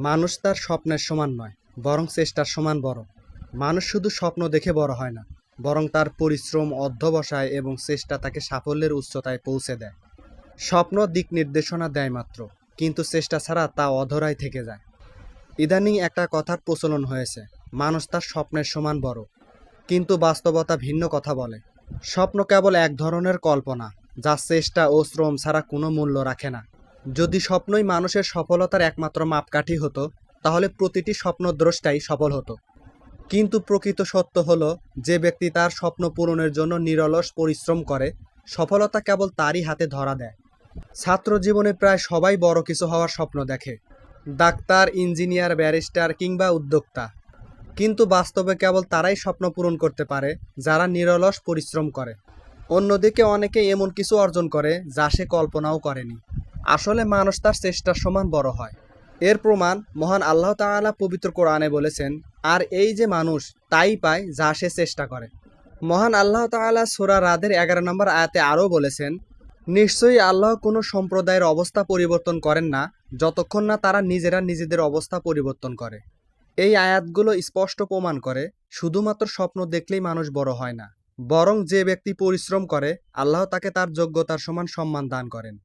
মানুষ তার স্বপ্নের সমান নয়, বরং চেষ্টার সমান বড়। মানুষ শুধু স্বপ্ন দেখে বড় হয় না, বরং তার পরিশ্রম, অধ্যবসায় এবং চেষ্টা তাকে সাফল্যের উচ্চতায় পৌঁছে দেয়। স্বপ্ন দিক নির্দেশনা দেয় মাত্র, কিন্তু চেষ্টা ছাড়া তা অধরাই থেকে যায়। ইদানিং একটা কথার প্রচলন হয়েছে, মানুষ তার স্বপ্নের সমান বড়, কিন্তু বাস্তবতা ভিন্ন কথা বলে। স্বপ্ন কেবল এক ধরনের কল্পনা, যা চেষ্টা ও শ্রম ছাড়া কোনো মূল্য রাখে না। যদি স্বপ্নই মানুষের সফলতার একমাত্র মাপকাঠি হতো, তাহলে প্রতিটি স্বপ্নদ্রষ্টাই সফল হতো। কিন্তু প্রকৃত সত্য হলো, যে ব্যক্তি তার স্বপ্ন পূরণের জন্য নিরলস পরিশ্রম করে, সফলতা কেবল তারই হাতে ধরা দেয়। ছাত্র জীবনে প্রায় সবাই বড় কিছু হওয়ার স্বপ্ন দেখে, ডাক্তার, ইঞ্জিনিয়ার, ব্যারিস্টার কিংবা উদ্যোক্তা। কিন্তু বাস্তবে কেবল তারাই স্বপ্ন পূরণ করতে পারে যারা নিরলস পরিশ্রম করে। অন্যদিকে অনেকে এমন কিছু অর্জন করে যা সে কল্পনাও করেনি। আসলে মানুষ তার চেষ্টার সমান বড় হয়। এর প্রমাণ মহান আল্লাহ তাআলা পবিত্র কোরআনে বলেছেন, আর এই যে মানুষ তাই পায় যা সে চেষ্টা করে। মহান আল্লাহ তাআলা সূরা রাদের 11 নম্বর আয়াতে আরও বলেছেন, নিশ্চয়ই আল্লাহ কোনো সম্প্রদায়ের অবস্থা পরিবর্তন করেন না যতক্ষণ না তারা নিজেরা নিজেদের অবস্থা পরিবর্তন করে। এই আয়াতগুলো স্পষ্ট প্রমাণ করে, শুধুমাত্র স্বপ্ন দেখলেই মানুষ বড় হয় না, বরং যে ব্যক্তি পরিশ্রম করে, আল্লাহ তাকে তার যোগ্যতার সমান সম্মান দান করেন।